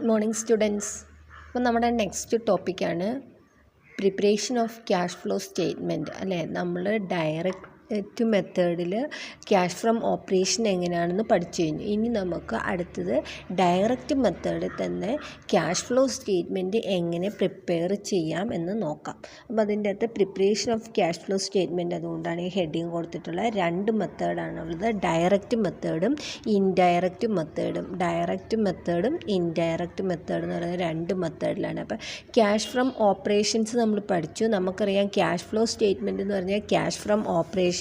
Morning students. അപ്പോൾ നമ്മുടെ next ടോപ്പിക്കാണ് preparation of cash flow statement അല്ലേ. നമ്മൾ ഡയറക്റ്റ് മെത്തേഡിൽ ക്യാഷ് ഫ്രം ഓപ്പറേഷൻ എങ്ങനെയാണെന്ന് പഠിച്ചു കഴിഞ്ഞു. ഇനി നമുക്ക് അടുത്തത് ഡയറക്റ്റ് മെത്തേഡിൽ തന്നെ ക്യാഷ് ഫ്ലോ സ്റ്റേറ്റ്മെൻറ്റ് എങ്ങനെ പ്രിപ്പയർ ചെയ്യാം എന്ന് നോക്കാം. അപ്പോൾ അതിൻ്റെ അകത്ത് preparation of cash flow statement, അതുകൊണ്ടാണ് ഈ ഹെഡിങ് കൊടുത്തിട്ടുള്ള രണ്ട് മെത്തേഡാണുള്ളത്, ഡയറക്റ്റ് മെത്തേഡും ഇൻഡയറക്റ്റ് മെത്തേഡും. ഡയറക്റ്റ് മെത്തേഡും ഇൻഡയറക്റ്റ് മെത്തേഡ് എന്ന് പറയുന്നത് രണ്ട് മെത്തേഡിലാണ്. അപ്പോൾ ക്യാഷ് ഫ്രം ഓപ്പറേഷൻസ് നമ്മൾ പഠിച്ചു. നമുക്കറിയാം ക്യാഷ് ഫ്ലോ സ്റ്റേറ്റ്മെൻറ്റ് എന്ന് പറഞ്ഞാൽ ക്യാഷ് ഫ്രം ഓപ്പറേഷൻസും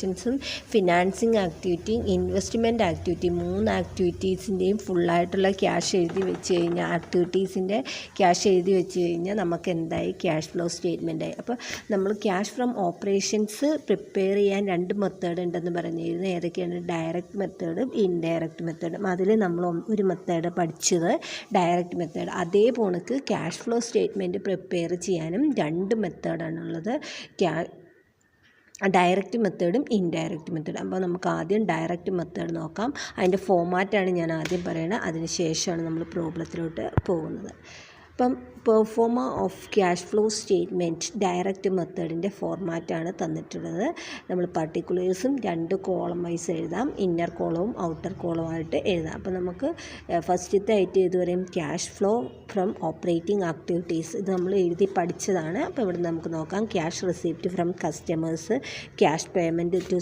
ഫിനാൻസിങ് ആക്ടിവിറ്റിയും ഇൻവെസ്റ്റ്മെൻറ്റ് ആക്ടിവിറ്റി, മൂന്ന് ആക്ടിവിറ്റീസിൻ്റെയും ഫുള്ളായിട്ടുള്ള ക്യാഷ് എഴുതി വെച്ച് കഴിഞ്ഞാൽ, ആക്ടിവിറ്റീസിൻ്റെ ക്യാഷ് എഴുതി വെച്ച് കഴിഞ്ഞാൽ നമുക്ക് എന്തായി, ക്യാഷ് ഫ്ലോ സ്റ്റേറ്റ്മെൻറ്റായി. അപ്പോൾ നമ്മൾ ക്യാഷ് ഫ്രം ഓപ്പറേഷൻസ് പ്രിപ്പയർ ചെയ്യാൻ രണ്ട് മെത്തേഡ് ഉണ്ടെന്ന് പറഞ്ഞിരുന്നു. ഏതൊക്കെയാണ്? ഡയറക്റ്റ് മെത്തേഡും ഇൻഡയറക്റ്റ് മെത്തേഡും. അതിൽ നമ്മൾ ഒരു മെത്തേഡ് പഠിച്ചത് ഡയറക്റ്റ് മെത്തേഡ്. അതേ പോണക്ക് ക്യാഷ് ഫ്ലോ സ്റ്റേറ്റ്മെൻറ്റ് പ്രിപ്പയർ ചെയ്യാനും രണ്ട് മെത്തേഡാണുള്ളത്, ഡയറക്റ്റ് മെത്തേഡും ഇൻഡയറക്റ്റ് മെത്തേഡും. അപ്പോൾ നമുക്ക് ആദ്യം ഡയറക്റ്റ് മെത്തേഡ് നോക്കാം. അതിൻ്റെ ഫോമാറ്റാണ് ഞാൻ ആദ്യം പറയുന്നത്, അതിന് ശേഷമാണ് നമ്മൾ പ്രോബ്ലത്തിലോട്ട് പോകുന്നത്. അപ്പം proforma of cash flow statement direct മെത്തേഡിൻ്റെ ഫോർമാറ്റാണ് തന്നിട്ടുള്ളത്. നമ്മൾ പർട്ടിക്കുലേഴ്സും രണ്ട് കോളം വൈസ് എഴുതാം, ഇന്നർ കോളവും ഔട്ടർ കോളവുമായിട്ട് എഴുതാം. അപ്പോൾ നമുക്ക് ഫസ്റ്റത്തെ ആയിട്ട് ഇതുവരെയും cash flow from operating activities, ഇത് നമ്മൾ എഴുതി പഠിച്ചതാണ്. അപ്പോൾ ഇവിടെ നമുക്ക് നോക്കാം. Cash receipt from customers, cash payment to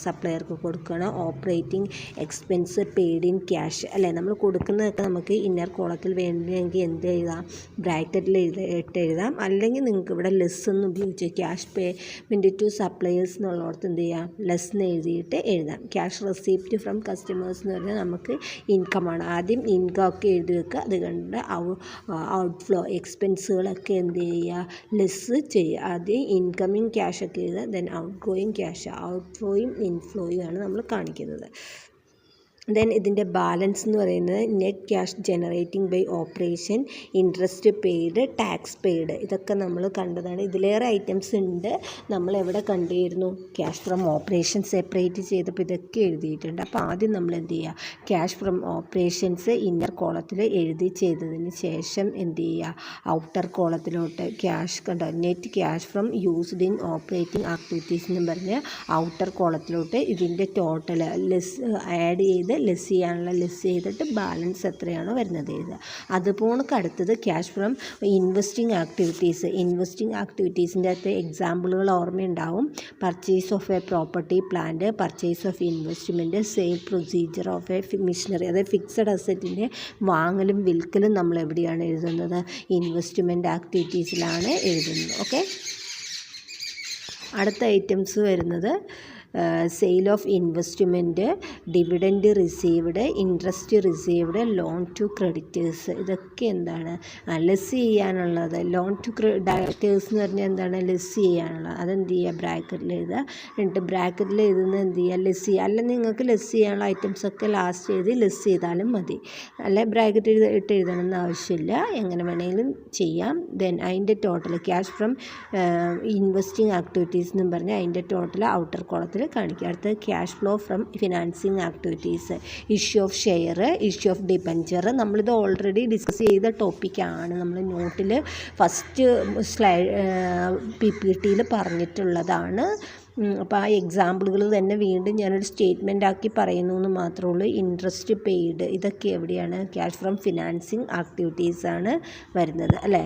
സപ്ലയർക്ക് കൊടുക്കണം, operating expense paid in cash അല്ലേ. നമ്മൾ കൊടുക്കുന്നതൊക്കെ നമുക്ക് ഇന്നർ കോളത്തിൽ വേണമെങ്കിൽ എന്ത് എഴുതാം, ബ്രാക്കറ്റിൽ എഴുതാം. അല്ലെങ്കിൽ നിങ്ങൾക്ക് ഇവിടെ ലെസ് എന്ന് ഉപയോഗിച്ച് ക്യാഷ് പേയ്മെൻറ്റ് ടു സപ്ലയേഴ്സ് എന്നുള്ളടത്ത് എന്ത് ചെയ്യാം, ലെസ് എന്ന് എഴുതിയിട്ട് എഴുതാം. ക്യാഷ് റെസിപ്റ്റ് ഫ്രം കസ്റ്റമേഴ്സ് എന്ന് പറഞ്ഞാൽ നമുക്ക് ഇൻകമാണ്. ആദ്യം ഇൻകം ഒക്കെ എഴുതി വെക്കുക, അത് കണ്ട് ഔട്ട് ഫ്ലോ എക്സ്പെൻസുകളൊക്കെ എന്ത് ചെയ്യുക, ലെസ് ചെയ്യുക. ആദ്യം ഇൻകമിങ് ക്യാഷ് ഒക്കെ എഴുതുക, then outgoing cash, out ഫ്ലോയും ഇൻഫ്ലോയും ആണ് നമ്മൾ കാണിക്കുന്നത്. ദെൻ ഇതിൻ്റെ ബാലൻസ് എന്ന് പറയുന്നത് net cash generating by operation, interest paid, tax paid, ഇതൊക്കെ നമ്മൾ കണ്ടതാണ്. ഇതിലേറെ ഐറ്റംസ് ഉണ്ട്. നമ്മൾ എവിടെ കണ്ടിരുന്നു, ക്യാഷ് ഫ്രം ഓപ്പറേഷൻ സെപ്പറേറ്റ് ചെയ്തപ്പോൾ ഇതൊക്കെ എഴുതിയിട്ടുണ്ട്. അപ്പോൾ ആദ്യം നമ്മൾ എന്ത് ചെയ്യുക, ക്യാഷ് ഫ്രം ഓപ്പറേഷൻസ് ഇന്നർ കോളത്തിൽ എഴുതി ചെയ്തതിന് ശേഷം എന്ത് ചെയ്യുക, ഔട്ടർ കോളത്തിലോട്ട് ക്യാഷ് കണ്ടോ, net cash from used in operating activities എന്ന് പറഞ്ഞ് ഔട്ടർ കോളത്തിലോട്ട് ഇതിൻ്റെ ടോട്ടൽ ലെസ് ആഡ് ചെയ്ത് ലെസ് ചെയ്യാനുള്ള ലെസ് ചെയ്തിട്ട് ബാലൻസ് എത്രയാണോ വരുന്നത് എഴുതുക. അതുപോലെ അടുത്തത് cash from investing activities. Investing ആക്ടിവിറ്റീസിൻ്റെ അകത്ത് എക്സാമ്പിളുകൾ ഓർമ്മയുണ്ടാവും. Purchase of a property plant, purchase of investment, sale procedure of a machinery, അതായത് ഫിക്സഡ് അസറ്റിൻ്റെ വാങ്ങലും വിൽക്കലും നമ്മൾ എവിടെയാണ് എഴുതുന്നത്, ഇൻവെസ്റ്റ്മെൻറ്റ് ആക്ടിവിറ്റീസിലാണ് എഴുതുന്നത്. ഓക്കെ, അടുത്ത ഐറ്റംസ് വരുന്നത് sale of investment, dividend received, interest received, loan to creditors. ഇതൊക്കെ എന്താണ്, ലെസ് ചെയ്യാനുള്ളത്. ലോൺ ടു ഡയറക്ടേഴ്സ് എന്ന് പറഞ്ഞാൽ എന്താണ്, ലെസ് ചെയ്യാനുള്ളത്. അതെന്ത് ചെയ്യുക, ബ്രാക്കറ്റിൽ എഴുതുക. എന്നിട്ട് ബ്രാക്കറ്റിൽ എഴുതുന്നത് എന്ത് ചെയ്യുക, ലെസ് ചെയ്യുക. അല്ലെങ്കിൽ നിങ്ങൾക്ക് ലെസ് ചെയ്യാനുള്ള ഐറ്റംസൊക്കെ ലാസ്റ്റ് എഴുതി ലെസ് ചെയ്താലും മതി, അല്ലെ ബ്രാക്കറ്റ് ഇട്ട് എഴുതണമെന്ന് ആവശ്യമില്ല, എങ്ങനെ വേണമെങ്കിലും ചെയ്യാം. ദെൻ അതിൻ്റെ total cash from investing activities എന്നും പറഞ്ഞാൽ അതിൻ്റെ ടോട്ടൽ ഔട്ടർ കോളത്തിൽ കാണിക്കുക. അടുത്തത് cash flow from financing activities, issue of share, issue of debenture. നമ്മളിത് ഓൾറെഡി ഡിസ്കസ് ചെയ്ത ടോപ്പിക്കാണ്. നമ്മൾ നോട്ടിൽ ഫസ്റ്റ് PPT പറഞ്ഞിട്ടുള്ളതാണ്. അപ്പോൾ ആ എക്സാമ്പിളുകൾ തന്നെ വീണ്ടും ഞാനൊരു സ്റ്റേറ്റ്മെൻ്റ് ആക്കി പറയുന്നു എന്ന് മാത്രമേ ഉള്ളൂ. ഇൻട്രസ്റ്റ് പെയ്ഡ്, ഇതൊക്കെ എവിടെയാണ്, ക്യാഷ് ഫ്രം ഫിനാൻസിങ് ആക്ടിവിറ്റീസാണ് വരുന്നത് അല്ലേ.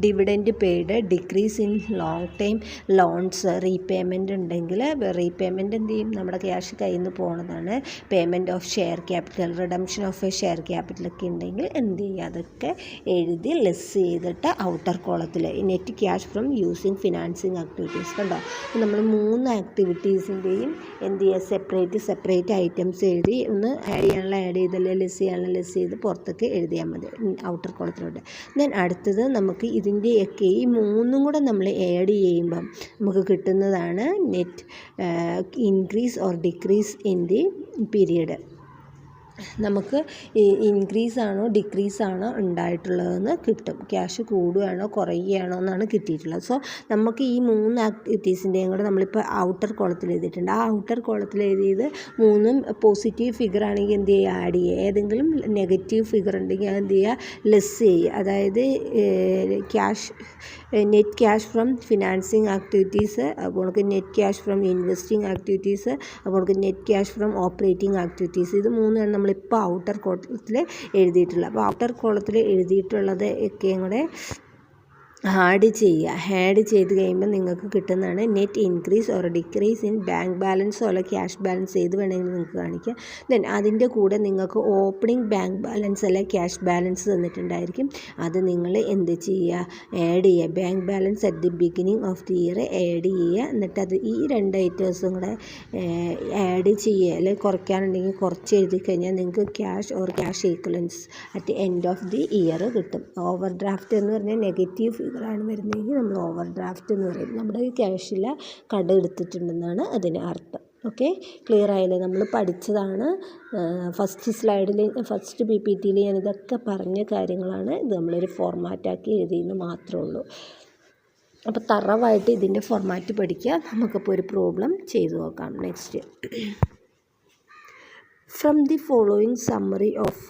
Dividend paid, decrease in long time loans, repayment ഉണ്ടെങ്കിൽ റീപേയ്മെൻറ്റ് എന്ത് ചെയ്യും, നമ്മുടെ ക്യാഷ് കയ്യിൽ നിന്ന് പോകുന്നതാണ്. Payment of share capital, redemption of a share ക്യാപിറ്റലൊക്കെ ഉണ്ടെങ്കിൽ എന്ത് ചെയ്യുക, അതൊക്കെ എഴുതി ലെസ് ചെയ്തിട്ട് ഔട്ടർ കോളത്തിൽ net cash from using financing activities. കണ്ടോ, നമ്മൾ മൂന്ന് ആക്ടിവിറ്റീസിൻ്റെയും എന്ത് ചെയ്യുക, സെപ്പറേറ്റ് ഐറ്റംസ് എഴുതി ഒന്ന് ആഡ് ചെയ്യാനുള്ള ആഡ് ചെയ്തല്ലേ, ലെസ് ചെയ്യാനുള്ള ലെസ് ചെയ്ത് പുറത്തേക്ക് എഴുതിയാൽ മതി ഔട്ടർ കോളത്തിലോട്ട്. ദെൻ അടുത്തത് നമുക്ക് ഇതിൻ്റെയൊക്കെ ഈ മൂന്നും കൂടെ നമ്മൾ ആഡ് ചെയ്യുമ്പം നമുക്ക് കിട്ടുന്നതാണ് net increase or decrease in the period. നമുക്ക് ഇൻക്രീസ് ആണോ ഡിക്രീസ് ആണോ ഉണ്ടായിട്ടുള്ളതെന്ന് കിട്ടും. ക്യാഷ് കൂടുകയാണോ കുറയുകയാണോ എന്നാണ് കിട്ടിയിട്ടുള്ളത്. സോ നമുക്ക് ഈ 3 ആക്ടിവിറ്റീസിൻ്റെയും കൂടെ നമ്മളിപ്പോൾ ഔട്ടർ കോളത്തിൽ എഴുതിയിട്ടുണ്ട്. ആ ഔട്ടർ കോളത്തിൽ എഴുതിയത് 3ഉം പോസിറ്റീവ് ഫിഗർ ആണെങ്കിൽ എന്ത് ചെയ്യുക, ആഡ് ചെയ്യുക. ഏതെങ്കിലും നെഗറ്റീവ് ഫിഗർ ഉണ്ടെങ്കിൽ അത് എന്ത് ചെയ്യുക, ലെസ് ചെയ്യുക. അതായത് net cash from financing activities, അപ്പോൾ നമുക്ക് net cash from investing activities, അപ്പോൾ നമുക്ക് net cash from operating activities. ഇത് 3ആണ് നമ്മളിപ്പോൾ ഔട്ടർ കോളത്തിൽ എഴുതിയിട്ടുള്ളത്. അപ്പോൾ ഔട്ടർ കോളത്തിൽ എഴുതിയിട്ടുള്ളത് ഒക്കെയും കൂടെ ആഡ് ചെയ്ത് കഴിയുമ്പോൾ നിങ്ങൾക്ക് കിട്ടുന്നതാണ് net increase or decrease in bank ബാലൻസോ അല്ല ക്യാഷ് ബാലൻസ് ഏത് വേണമെങ്കിലും നിങ്ങൾക്ക് കാണിക്കാം. ദെൻ അതിൻ്റെ കൂടെ നിങ്ങൾക്ക് ഓപ്പണിംഗ് ബാങ്ക് ബാലൻസ് അല്ല ക്യാഷ് ബാലൻസ് തന്നിട്ടുണ്ടായിരിക്കും. അത് നിങ്ങൾ എന്ത് ചെയ്യുക, ആഡ് ചെയ്യുക. Bank balance at the beginning of the year add ചെയ്യുക. എന്നിട്ട് അത് ഈ 2 ഐറ്റംസും കൂടെ ആഡ് ചെയ്യുക. അല്ലെങ്കിൽ കുറയ്ക്കാനുണ്ടെങ്കിൽ കുറച്ച് എഴുതി കഴിഞ്ഞാൽ നിങ്ങൾക്ക് cash or cash equivalence at end of the year കിട്ടും. ഓവർ ഡ്രാഫ്റ്റ് എന്ന് പറഞ്ഞാൽ നെഗറ്റീവ് ഫിഗറാണ് വരുന്നതെങ്കിൽ നമ്മൾ ഓവർ ഡ്രാഫ്റ്റ് എന്ന് പറയും. നമ്മുടെ ക്യാഷിൽ കടം എടുത്തിട്ടുണ്ടെന്നാണ് അതിന് അർത്ഥം. ഓക്കെ, ക്ലിയർ ആയില്ലേ? നമ്മൾ പഠിച്ചതാണ്. ഫസ്റ്റ് സ്ലൈഡിൽ, ഫസ്റ്റ് PPT ഞാനിതൊക്കെ പറഞ്ഞ കാര്യങ്ങളാണ്. ഇത് നമ്മളൊരു ഫോർമാറ്റാക്കി എഴുതിയെന്ന് മാത്രമേ ഉള്ളൂ. അപ്പോൾ തറവായിട്ട് ഇതിൻ്റെ ഫോർമാറ്റ് പഠിക്കുക. നമുക്കിപ്പോൾ ഒരു പ്രോബ്ലം ചെയ്തു നോക്കാം. Next, from the following summary of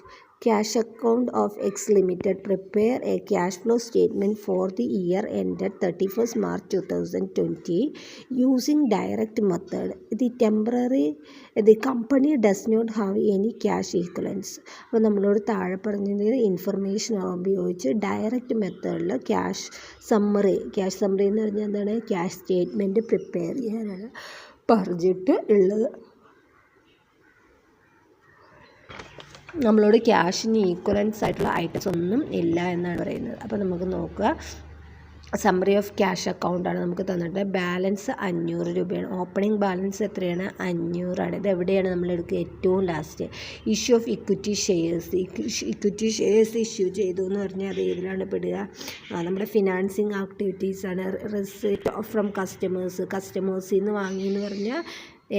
Cash account of X Limited, prepare a cash flow statement for the year ended 31st March 2020 using direct method. The company does not have any cash equivalents. അപ്പോൾ നമ്മളോട് താഴെ പറഞ്ഞത് information ഉപയോഗിച്ച് direct മെത്തേഡിൽ cash summary എന്ന് പറഞ്ഞാൽ എന്താണ്, cash statement prepare ചെയ്യാനാണ് പറഞ്ഞിട്ട് ഉള്ളത്. നമ്മളോട് ക്യാഷിന് ഈക്വലൻസ് ആയിട്ടുള്ള ഐറ്റംസ് ഒന്നും ഇല്ല എന്നാണ് പറയുന്നത്. അപ്പോൾ നമുക്ക് നോക്കുക, സമ്മറി ഓഫ് ക്യാഷ് അക്കൗണ്ടാണ് നമുക്ക് തന്നിട്ട്. ബാലൻസ് 500 രൂപയാണ്. ഓപ്പണിംഗ് ബാലൻസ് എത്രയാണ്, 500 ആണ്. ഇത് എവിടെയാണ് നമ്മൾ എടുക്കുക, ഏറ്റവും last. Issue of equity shares issue ചെയ്തു എന്ന് പറഞ്ഞാൽ അത് ഏതിലാണ് പെടുക, നമ്മുടെ ഫിനാൻസിങ് ആക്ടിവിറ്റീസാണ്. റിസീപ്റ്റ് ഫ്രം കസ്റ്റമേഴ്സിൽ നിന്ന് വാങ്ങി എന്ന് പറഞ്ഞാൽ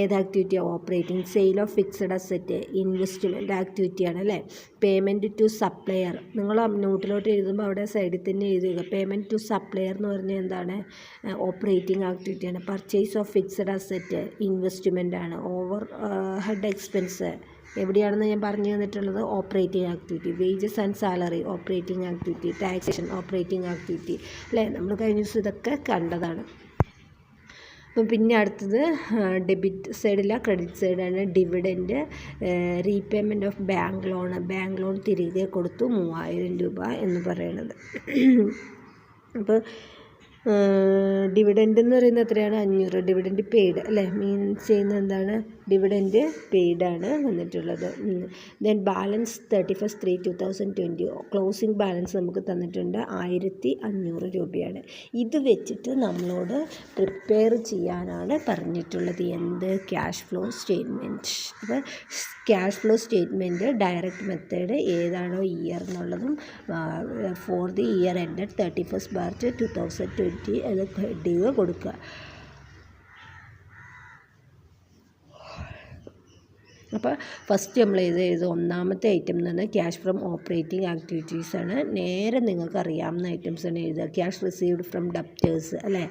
ഏത് ആക്ടിവിറ്റിയാണ്, operating. Sale of fixed asset investment ആക്ടിവിറ്റിയാണ് അല്ലേ. പേയ്മെൻറ്റ് ടു സപ്ലയർ, നിങ്ങൾ നോട്ടിലോട്ട് എഴുതുമ്പോൾ അവിടെ സൈഡിൽ തന്നെ എഴുതുക. പേയ്മെൻറ്റ് ടു സപ്ലയർ എന്ന് പറഞ്ഞാൽ എന്താണ്, ഓപ്പറേറ്റിംഗ് ആക്ടിവിറ്റിയാണ്. Purchase of fixed asset investment ആണ്. ഓവർ ഹെഡ് എക്സ്പെൻസ് എവിടെയാണെന്ന് ഞാൻ പറഞ്ഞു തന്നിട്ടുള്ളത്, operating activity. Wages and salary operating activity. Taxation operating activity അല്ലേ. നമ്മൾ കഴിഞ്ഞ ദിവസം ഇതൊക്കെ കണ്ടതാണ്. അപ്പം പിന്നെ അടുത്തത് ഡെബിറ്റ് സൈഡില്ല, ക്രെഡിറ്റ് സൈഡാണ്. Dividend, repayment of bank loan തിരികെ കൊടുത്തു 3000 രൂപ എന്ന് പറയുന്നത്. അപ്പോൾ ഡിവിഡൻറ്റ് എന്ന് പറയുന്നത് എത്രയാണ്, 500. ഡിവിഡൻറ്റ് പെയ്ഡ് അല്ലേ, മീൻസ് ചെയ്യുന്നത് എന്താണ്, ഡിവിഡൻറ്റ് പെയ്ഡാണ് വന്നിട്ടുള്ളത്. ദെൻ ബാലൻസ് 31/3/2020 ക്ലോസിംഗ് ബാലൻസ് നമുക്ക് തന്നിട്ടുണ്ട് 1500 രൂപയാണ്. ഇത് വെച്ചിട്ട് നമ്മളോട് പ്രിപ്പയർ ചെയ്യാനാണ് പറഞ്ഞിട്ടുള്ളത്. എന്ത്, ക്യാഷ് ഫ്ലോ സ്റ്റേറ്റ്മെൻറ്റ്. അപ്പോൾ cash flow statement direct method ഏതാണോ ഇയർ എന്നുള്ളതും for the year ended 31st March 2020 അത് ഹെഡിങ് കൊടുക്കുക. അപ്പോൾ ഫസ്റ്റ് നമ്മൾ ഇത് ഒന്നാമത്തെ ഐറ്റം എന്ന് പറഞ്ഞാൽ ക്യാഷ് ഫ്രം ഓപ്പറേറ്റിംഗ് ആക്ടിവിറ്റീസാണ്. നേരെ നിങ്ങൾക്ക് അറിയാവുന്ന ഐറ്റംസാണ് എഴുതുക. ക്യാഷ് റിസീവ്ഡ് ഫ്രം ഡെപ്റ്റേഴ്സ് അല്ലേ.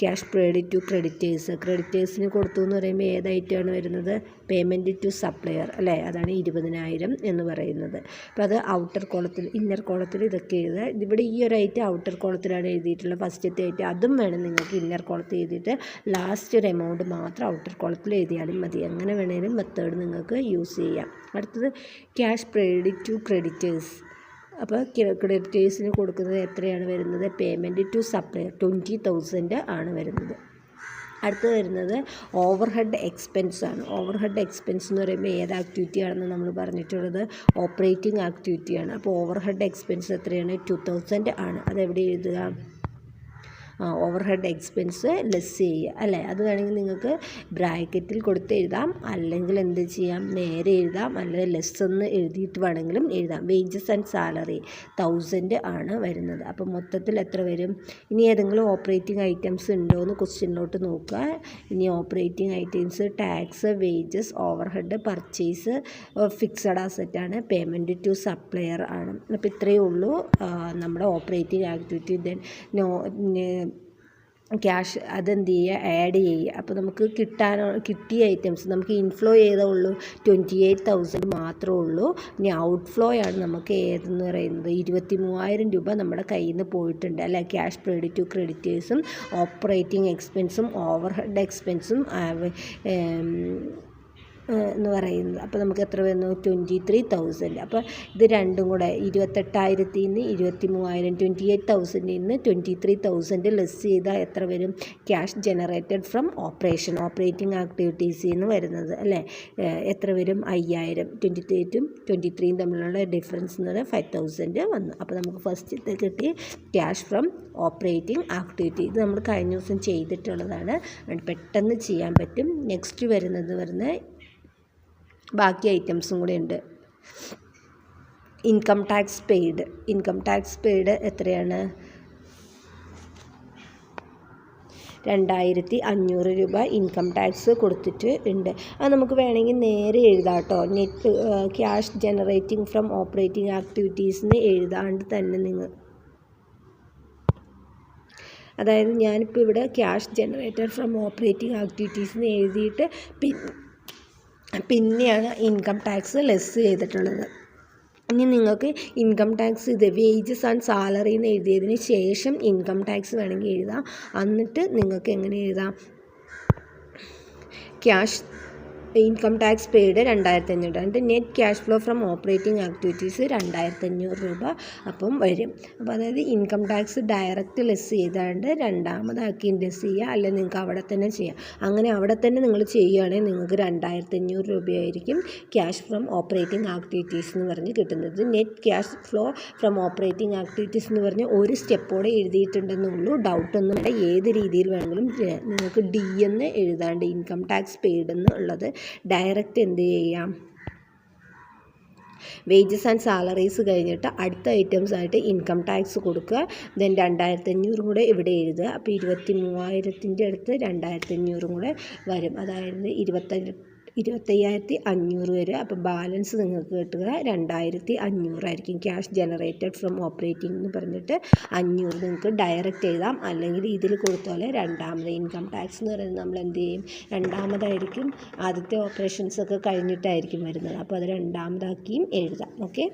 ക്യാഷ് പെയ്ഡ് ടു ക്രെഡിറ്റേഴ്സിന് കൊടുത്തു എന്ന് പറയുമ്പോൾ ഏതായിട്ടാണ് വരുന്നത്, പേയ്മെൻറ്റ് ടു സപ്ലയർ അല്ലേ. അതാണ് 20,000 എന്ന് പറയുന്നത്. അപ്പോൾ അത് ഔട്ടർ കോളത്തിൽ, ഇന്നർ കോളത്തിൽ ഇതൊക്കെ എഴുതുക. ഇവിടെ ഈ ഒരു ഐറ്റം ഔട്ടർ കോളത്തിലാണ് എഴുതിയിട്ടുള്ളത്. ഫസ്റ്റത്തെ ഐറ്റം അതും വേണം നിങ്ങൾക്ക് ഇന്നർ കോളത്തിൽ എഴുതിയിട്ട് ലാസ്റ്റ് ഒരു എമൗണ്ട് മാത്രം ഔട്ടർ കോളത്തിൽ എഴുതിയാലും മതി. അങ്ങനെ വേണമെങ്കിലും മെത്തേഡ് നിങ്ങൾക്ക് യൂസ് ചെയ്യാം. അടുത്തത് ക്യാഷ് പെയ്ഡ് ടു ക്രെഡിറ്റേഴ്സ്. അപ്പോൾ ക്രെഡിറ്റേഴ്സിന് കൊടുക്കുന്നത് എത്രയാണ് വരുന്നത്, പേയ്മെൻറ്റ് ടു സപ്ലയർ 20,000 ആണ് വരുന്നത്. അടുത്ത് വരുന്നത് ഓവർ ഹെഡ് എക്സ്പെൻസ് ആണ്. ഓവർ ഹെഡ് എക്സ്പെൻസ് എന്ന് പറയുമ്പോൾ ഏത് ആക്ടിവിറ്റിയാണെന്ന് നമ്മൾ പറഞ്ഞിട്ടുള്ളത്, ഓപ്പറേറ്റിംഗ് ആക്ടിവിറ്റിയാണ്. അപ്പോൾ ഓവർ ഹെഡ് എക്സ്പെൻസ് എത്രയാണ്, 2000 ആണ്. അതെവിടെ എഴുതുക, ഓവർ ഹെഡ് എക്സ്പെൻസ് ലെസ് ചെയ്യുക അല്ലേ. അത് വേണമെങ്കിൽ നിങ്ങൾക്ക് ബ്രാക്കറ്റിൽ കൊടുത്ത് എഴുതാം, അല്ലെങ്കിൽ എന്ത് ചെയ്യാം, നേരെ എഴുതാം, അല്ലെങ്കിൽ ലെസ് എന്ന് എഴുതിയിട്ട് വേണമെങ്കിലും എഴുതാം. വേജസ് ആൻഡ് സാലറി 1000 ആണ് വരുന്നത്. അപ്പോൾ മൊത്തത്തിൽ എത്ര വരും? ഇനി ഏതെങ്കിലും ഓപ്പറേറ്റിംഗ് ഐറ്റംസ് ഉണ്ടോ എന്ന് ക്വസ്റ്റ്യനിലോട്ട് നോക്കുക. ഇനി operating items tax, wages, overhead, purchase, fixed അസറ്റാണ്, പേയ്മെൻറ്റ് ടു സപ്ലയർ ആണ്. അപ്പോൾ ഇത്രയേ ഉള്ളൂ നമ്മുടെ ഓപ്പറേറ്റിംഗ് ആക്ടിവിറ്റി. ദെൻ ക്യാഷ് അതെന്ത് ചെയ്യുക, ആഡ് ചെയ്യുക. അപ്പോൾ നമുക്ക് കിട്ടിയ ഐറ്റംസ് നമുക്ക് ഇൻഫ്ലോ ചെയ്തേ ഉള്ളൂ 28,000 മാത്രമേ ഉള്ളൂ. ഇനി ഔട്ട്ഫ്ലോ ആണ് നമുക്ക് ഏതെന്ന് പറയുന്നത് 23,000 രൂപ നമ്മുടെ കയ്യിൽ നിന്ന് പോയിട്ടുണ്ട് അല്ലേ. ക്യാഷ് ക്രെഡിറ്റ് ടു ക്രെഡിറ്റേഴ്സും ഓപ്പറേറ്റിംഗ് എക്സ്പെൻസും ഓവർ ഹെഡ് എക്സ്പെൻസും എന്ന് പറയുന്നത്. അപ്പോൾ നമുക്ക് എത്ര വരുന്നു? 23,000. അപ്പോൾ ഇത് രണ്ടും കൂടെ 28,000 നിന്ന് 23,000, 28,000 നിന്ന് 23,000 ലെസ് ചെയ്താൽ എത്ര വരും? ക്യാഷ് ജനറേറ്റഡ് ഫ്രം ഓപ്പറേറ്റിംഗ് ആക്ടിവിറ്റീസിൽ നിന്ന് വരുന്നത് അല്ലേ. എത്ര വരും? 5,000. 28ഉം 23ഉം തമ്മിലുള്ള ഡിഫറൻസ് എന്ന് പറഞ്ഞാൽ 5,000 വന്നു. അപ്പോൾ നമുക്ക് ഫസ്റ്റ് കിട്ടി ക്യാഷ് ഫ്രം ഓപ്പറേറ്റിംഗ് ആക്ടിവിറ്റി. ഇത് നമ്മൾ കഴിഞ്ഞ ദിവസം ചെയ്തിട്ടുള്ളതാണ്, പെട്ടെന്ന് ചെയ്യാൻ പറ്റും. നെക്സ്റ്റ് വരുന്ന ബാക്കി ഐറ്റംസും കൂടെ ഉണ്ട്. ഇൻകം ടാക്സ് പെയ്ഡ് എത്രയാണ്? 2,500 രൂപ ഇൻകം ടാക്സ് കൊടുത്തിട്ട് ഉണ്ട്. അത് നമുക്ക് വേണമെങ്കിൽ നേരെ എഴുതാം കേട്ടോ. Net cash generating from operating ആക്ടിവിറ്റീസിന് എഴുതാണ്ട് തന്നെ നിങ്ങൾ, അതായത് ഞാനിപ്പോൾ ഇവിടെ ക്യാഷ് ജനറേറ്റഡ് ഫ്രം ഓപ്പറേറ്റിംഗ് ആക്ടിവിറ്റീസിന് എഴുതിയിട്ട് പിന്നെയാണ് ഇൻകം ടാക്സ് ലെസ് ചെയ്തിട്ടുള്ളത്. ഇനി നിങ്ങൾക്ക് ഇൻകം ടാക്സ് ഇത് വേജസ് ആൻഡ് സാലറി എന്ന് എഴുതിയതിന് ശേഷം ഇൻകം ടാക്സ് വേണമെങ്കിൽ എഴുതാം. എന്നിട്ട് നിങ്ങൾക്ക് എങ്ങനെ എഴുതാം? ക്യാഷ് ഇൻകം ടാക്സ് പെയ്ഡ് 2,500, എന്നിട്ട് net cash flow from operating activities 2,500 രൂപ അപ്പം വരും. അപ്പോൾ അതായത് ഇൻകം ടാക്സ് ഡയറക്റ്റ് ലെസ് ചെയ്താണ്ട് രണ്ടാമതാക്കി ലെസ് ചെയ്യുക, അല്ലെങ്കിൽ നിങ്ങൾക്ക് അവിടെ തന്നെ ചെയ്യാം. അങ്ങനെ അവിടെ തന്നെ നിങ്ങൾ ചെയ്യുകയാണെങ്കിൽ നിങ്ങൾക്ക് 2,500 രൂപയായിരിക്കും ക്യാഷ് ഫ്രം ഓപ്പറേറ്റിംഗ് ആക്ടിവിറ്റീസ് എന്ന് പറഞ്ഞ് കിട്ടുന്നത്. Net cash flow from operating activities എന്ന് പറഞ്ഞ് ഒരു സ്റ്റെപ്പോടെ എഴുതിയിട്ടുണ്ടെന്നുള്ളൂ, ഡൗട്ടൊന്നും വേണ്ട. ഏത് രീതിയിൽ വേണമെങ്കിലും നിങ്ങൾക്ക് ഡി എന്ന് എഴുതാണ്ട് ഇൻകം ടാക്സ് പെയ്ഡ് എന്നുള്ളത് ഡയറക്റ്റ് എന്ത് ചെയ്യാം, വേജസ് ആൻഡ് സാലറീസ് കഴിഞ്ഞിട്ട് അടുത്ത ഐറ്റംസ് ആയിട്ട് ഇൻകം ടാക്സ് കൊടുക്കുക. ദെൻ 2,500 കൂടെ ഇവിടെ എഴുതുക. അപ്പോൾ 23,000 അടുത്ത് 2,500 കൂടെ വരും. അതായത് 25,500 വരും. അപ്പോൾ ബാലൻസ് നിങ്ങൾക്ക് കിട്ടുക 2,500 ആയിരിക്കും. ക്യാഷ് ജനറേറ്റഡ് ഫ്രം ഓപ്പറേറ്റിംഗ് എന്ന് പറഞ്ഞിട്ട് 500 നിങ്ങൾക്ക് ഡയറക്റ്റ് എഴുതാം, അല്ലെങ്കിൽ ഇതിൽ കൊടുത്ത പോലെ രണ്ടാമത് ഇൻകം ടാക്സ് എന്ന് പറയുന്നത് നമ്മൾ എന്ത് ചെയ്യും, രണ്ടാമതായിരിക്കും. ആദ്യത്തെ ഓപ്പറേഷൻസൊക്കെ കഴിഞ്ഞിട്ടായിരിക്കും വരുന്നത്, അപ്പോൾ അത് രണ്ടാമതാക്കിയും എഴുതാം. ഓക്കെ,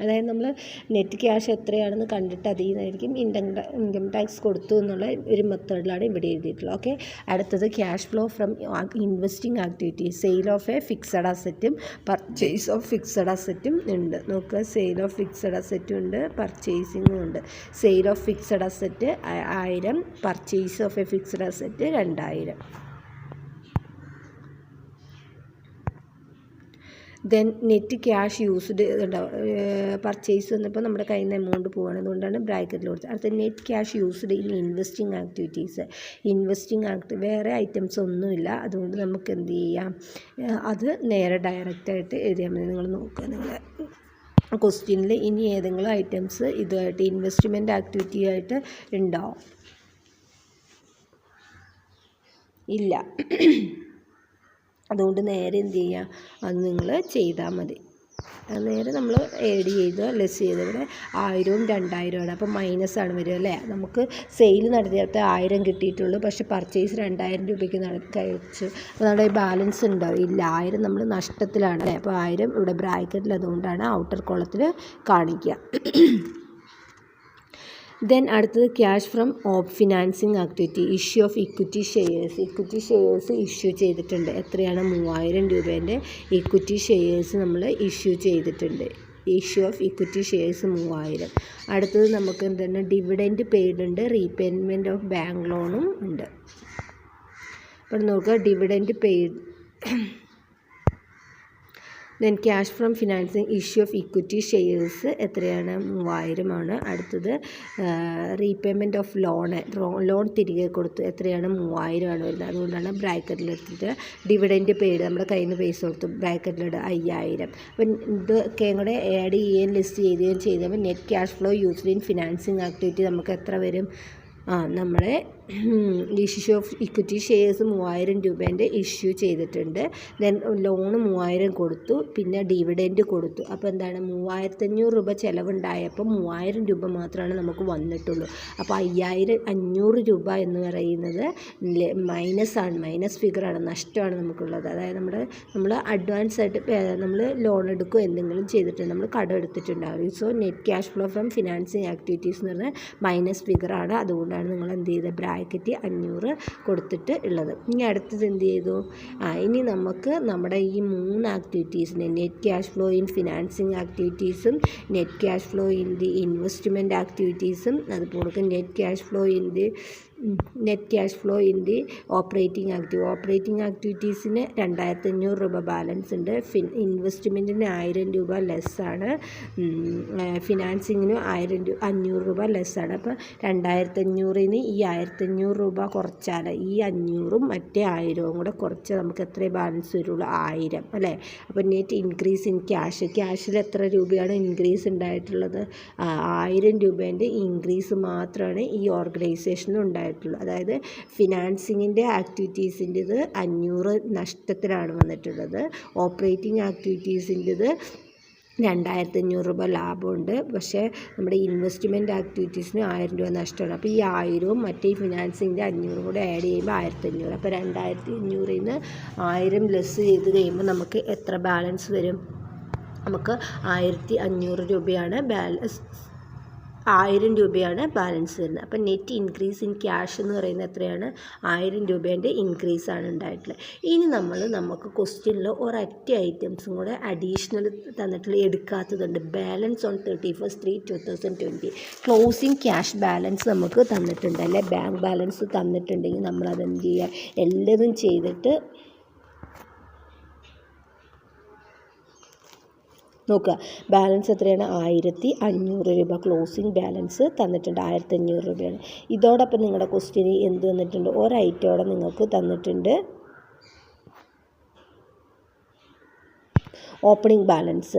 അതായത് നമ്മൾ നെറ്റ് ക്യാഷ് എത്രയാണെന്ന് കണ്ടിട്ട് അതിൽ നിന്നായിരിക്കും ഇൻകം ടാക്സ് കൊടുത്തു എന്നുള്ള ഒരു മെത്തേഡിലാണ് ഇവിടെ എഴുതിയിട്ടുള്ളത്. ഓക്കെ, അടുത്തത് cash flow from investing activities. Sale of a fixed അസറ്റും പർച്ചേസ് ഓഫ് ഫിക്സഡ് അസറ്റും ഉണ്ട്. നോക്കുക, സെയിൽ ഓഫ് ഫിക്സഡ് അസറ്റും ഉണ്ട്, പർച്ചേസിങ്ങും ഉണ്ട്. Sale of fixed asset 1,000, purchase of a fixed asset 2,000. Then net cash used purchase വന്നപ്പോൾ നമ്മുടെ കയ്യിൽ നിന്ന് എമൗണ്ട് പോവുകയാണ്, അതുകൊണ്ടാണ് ബ്രാക്കറ്റിൽ കൊടുത്തത്. അടുത്ത net cash used in investing activities. വേറെ ഐറ്റംസ് ഒന്നുമില്ല, അതുകൊണ്ട് നമുക്ക് എന്ത് ചെയ്യാം, അത് നേരെ ഡയറക്റ്റായിട്ട് എഴുതിയാൽ മതി. നിങ്ങൾ നോക്കുക, നിങ്ങൾ ക്വസ്റ്റ്യനിൽ ഇനി ഏതെങ്കിലും ഐറ്റംസ് ഇതുമായിട്ട് ഇൻവെസ്റ്റ്മെൻറ്റ് ആക്ടിവിറ്റി ആയിട്ട് ഉണ്ടാവും? ഇല്ല. അതുകൊണ്ട് നേരെ എന്ത് ചെയ്യുക, അത് നിങ്ങൾ ചെയ്താൽ മതി. അത് നേരെ നമ്മൾ ആഡ് ചെയ്ത് ലെസ് ചെയ്ത് ഇവിടെ 1,000ഉം 2,000ആണ്. അപ്പോൾ മൈനസാണ് വരിക അല്ലേ. നമുക്ക് സെയിൽ നടത്തിയിട്ട് 1,000 കിട്ടിയിട്ടുള്ളൂ, പക്ഷേ പർച്ചേസ് 2,000 രൂപയ്ക്ക് കഴിച്ചു. അപ്പോൾ നമ്മുടെ ബാലൻസ് ഉണ്ടാവും ഇല്ല, 1,000 നമ്മൾ നഷ്ടത്തിലാണ് അല്ലേ. അപ്പോൾ 1,000 ഇവിടെ ബ്രാക്കറ്റിൽ, അതുകൊണ്ടാണ് ഔട്ടർ കോളത്തിൽ കാണിക്കുക. ദെൻ അടുത്തത് cash from financing activity. Issue of equity shares issue ചെയ്തിട്ടുണ്ട്. എത്രയാണ്? 3,000 രൂപേൻ്റെ ഇക്വിറ്റി ഷെയർസ് നമ്മൾ ഇഷ്യൂ ചെയ്തിട്ടുണ്ട്. Issue of equity shares 3,000. അടുത്തത് നമുക്ക് എന്താണ്, ഡിവിഡൻറ്റ് പെയ്ഡ് ഉണ്ട്, റീപേയ്മെൻറ്റ് ഓഫ് ബാങ്ക് ലോണും ഉണ്ട്. അപ്പോൾ നോക്കുക, dividend paid then cash from financing issue of equity shares എത്രയാണ്? 3000 ആണ്. അടുത്തത് റീപേയ്മെൻറ്റ് ഓഫ് ലോൺ തിരികെ കൊടുത്തു, എത്രയാണ്? 3000 ആണ് വരുന്നത്. അതുകൊണ്ടാണ് ബ്രാക്കറ്റിലെടുത്തിട്ട് ഡിവിഡൻറ്റ് പെയ്ഡ് നമ്മുടെ കയ്യിൽ നിന്ന് പൈസ കൊടുത്തു, ബ്രാക്കറ്റിലിട്ട് 5000. അപ്പം ഇതൊക്കെ കൂടെ ആഡ് ചെയ്യുകയും ലിസ്റ്റ് ചെയ്യുകയും ചെയ്തപ്പോൾ net cash flow used in financing activity നമുക്ക് എത്ര വരും? നമ്മുടെ ഇഷ്യൂ ഓഫ് ഇക്വിറ്റി ഷെയർസ് 3000 രൂപേൻ്റെ ഇഷ്യൂ ചെയ്തിട്ടുണ്ട്. ദെൻ ലോണ് 3000 കൊടുത്തു, പിന്നെ ഡിവിഡൻറ്റ് കൊടുത്തു. അപ്പോൾ എന്താണ്? 3500 രൂപ ചിലവുണ്ടായപ്പോൾ 3000 രൂപ മാത്രമാണ് നമുക്ക് വന്നിട്ടുള്ളൂ. അപ്പോൾ 500 രൂപ എന്ന് പറയുന്നത് മൈനസ് ഫിഗറാണ്, നഷ്ടമാണ് നമുക്കുള്ളത്. അതായത് നമ്മൾ അഡ്വാൻസ് ആയിട്ട് നമ്മൾ ലോൺ എടുക്കുകയോ എന്തെങ്കിലും ചെയ്തിട്ടുണ്ട്, നമ്മൾ കടം എടുത്തിട്ടുണ്ടാവും. So net cash flow from financing activities എന്ന് പറഞ്ഞാൽ മൈനസ് ഫിഗറാണ്. അതുകൊണ്ടാണ് നിങ്ങൾ എന്ത് ചെയ്തത്? ബ്രാക്കറ്റ് 500 കൊടുത്തിട്ട് ഉള്ളത്. ഇനി അടുത്തത് എന്ത് ചെയ്തു? ഇനി നമുക്ക് നമ്മുടെ ഈ 3 ആക്ടിവിറ്റീസിനെ net cash flow in financing ആക്ടിവിറ്റീസും net cash flow in the investment ആക്ടിവിറ്റീസും അതുപോലെ net cash flow in the operating ആക്ടിവിറ്റീസിന് 2500 രൂപ ബാലൻസ് ഉണ്ട്. ഇൻവെസ്റ്റ്മെൻറ്റിന് 1000 രൂപ ലെസ്സാണ്. ഫിനാൻസിങ്ങിന് 500 രൂപ ലെസ്സാണ്. അപ്പോൾ 2500-ന് ഈ 1500 രൂപ കുറച്ചാൽ ഈ 500-ഉം മറ്റേ 1000-ഉം കൂടെ കുറച്ച് നമുക്ക് എത്ര ബാലൻസ് വരുള്ളൂ? 1000 അല്ലേ? അപ്പോൾ നെറ്റ് ഇൻക്രീസ് ഇൻ ക്യാഷിൽ എത്ര രൂപയാണ് ഇൻക്രീസ് ഉണ്ടായിട്ടുള്ളത്? 1000 രൂപേൻ്റെ ഇൻക്രീസ് മാത്രമാണ് ഈ ഓർഗനൈസേഷന് ഉണ്ടായിട്ടുള്ളത്. അതായത് ഫിനാൻസിങ്ങിൻ്റെ ആക്ടിവിറ്റീസിൻ്റെത് 500 നഷ്ടത്തിലാണ് വന്നിട്ടുള്ളത്. ഓപ്പറേറ്റിംഗ് ആക്ടിവിറ്റീസിൻ്റെത് 2500 രൂപ ലാഭമുണ്ട്. പക്ഷേ നമ്മുടെ ഇൻവെസ്റ്റ്മെൻറ്റ് ആക്ടിവിറ്റീസിന് 1000 രൂപ നഷ്ടമാണ്. അപ്പോൾ ഈ 1000-ഉം മറ്റേ ഫിനാൻസിങ്ങിൻ്റെ 500 കൂടെ ആഡ് ചെയ്യുമ്പോൾ 1500. അപ്പോൾ 2500-ന് 1000 ലെസ് ചെയ്ത് കഴിയുമ്പോൾ നമുക്ക് എത്ര ബാലൻസ് വരും? നമുക്ക് 1500 രൂപയാണ് 1000 രൂപയാണ് ബാലൻസ് വരുന്നത്. അപ്പം നെറ്റ് ഇൻക്രീസ് ഇൻ ക്യാഷ് എന്ന് പറയുന്നത് എത്രയാണ്? 1000 രൂപേൻ്റെ ഇൻക്രീസാണ് ഉണ്ടായിട്ടുള്ളത്. ഇനി നമുക്ക് ക്വസ്റ്റ്യനിൽ ഒരൊറ്റ ഐറ്റംസും കൂടെ അഡീഷണൽ തന്നിട്ടുള്ള എടുക്കാത്തതുണ്ട്. Balance on 31/3/2020 closing cash balance നമുക്ക് തന്നിട്ടുണ്ട് അല്ലേ? ബാങ്ക് ബാലൻസ് തന്നിട്ടുണ്ടെങ്കിൽ നമ്മളതെന്ത് ചെയ്യുക? എല്ലാതും ചെയ്തിട്ട് നോക്കുക. ബാലൻസ് എത്രയാണ്? 1500 രൂപ ക്ലോസിങ് ബാലൻസ് തന്നിട്ടുണ്ട്. 1500 രൂപയാണ്. ഇതോടൊപ്പം നിങ്ങളുടെ ക്വസ്റ്റ്യന് എന്ത് തന്നിട്ടുണ്ട്? ഒരൈറ്റോടെ നിങ്ങൾക്ക് തന്നിട്ടുണ്ട് ഓപ്പണിംഗ് ബാലൻസ്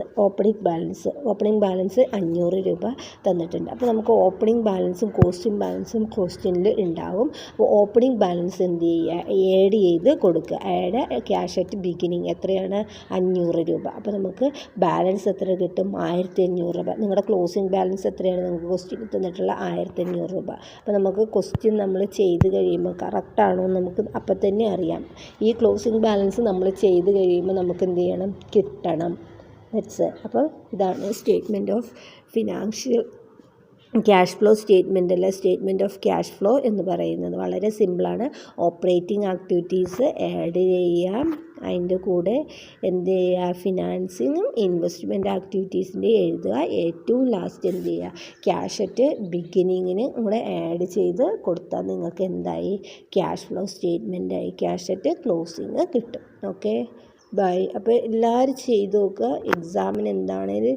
500 രൂപ തന്നിട്ടുണ്ട്. അപ്പോൾ നമുക്ക് ഓപ്പണിംഗ് ബാലൻസും ബാലൻസും ക്വസ്റ്റ്യനിൽ ഉണ്ടാവും. അപ്പോൾ ഓപ്പണിംഗ് ബാലൻസ് എന്ത് ചെയ്യുക? ആഡ് ചെയ്ത് കൊടുക്കുക. ആഡ് ക്യാഷ് അറ്റ് ബിഗിനിങ് എത്രയാണ്? 500 രൂപ. അപ്പോൾ നമുക്ക് ബാലൻസ് എത്ര കിട്ടും? 1500 രൂപ. നിങ്ങളുടെ ക്ലോസിംഗ് ബാലൻസ് എത്രയാണ്? നമുക്ക് ക്വസ്റ്റ്യൻ തന്നിട്ടുള്ള 1500 രൂപ. അപ്പോൾ നമുക്ക് ക്വസ്റ്റ്യൻ നമ്മൾ ചെയ്ത് കഴിയുമ്പോൾ കറക്റ്റാണോ നമുക്ക് അപ്പം തന്നെ അറിയാം. ഈ ക്ലോസിംഗ് ബാലൻസ് നമ്മൾ ചെയ്ത് കഴിയുമ്പോൾ നമുക്ക് എന്ത് ചെയ്യണം? കിട്ടണം. അപ്പോൾ ഇതാണ് statement of financial cash flow statement of cash flow എന്ന് പറയുന്നത് വളരെ സിമ്പിളാണ്. ഓപ്പറേറ്റിംഗ് ആക്ടിവിറ്റീസ് ആഡ് ചെയ്യാം, അതിൻ്റെ കൂടെ എന്ത് ചെയ്യുക? ഫിനാൻസിങ്ങും ഇൻവെസ്റ്റ്മെൻറ്റ് ആക്ടിവിറ്റീസിൻ്റെ എഴുതുക. ഏറ്റവും ലാസ്റ്റ് എന്ത് ചെയ്യുക? ക്യാഷ് അറ്റ് ബിഗിനിങ്ങിന് കൂടെ ആഡ് ചെയ്ത് കൊടുത്താൽ നിങ്ങൾക്ക് എന്തായി? ക്യാഷ് ഫ്ലോ സ്റ്റേറ്റ്മെൻറ്റായി. ക്യാഷ് അറ്റ് ക്ലോസിങ് കിട്ടും. Okay, bye. അപ്പോൾ എല്ലാവരും ചെയ്ത് നോക്കുക. എക്സാമിന് എന്താണേലും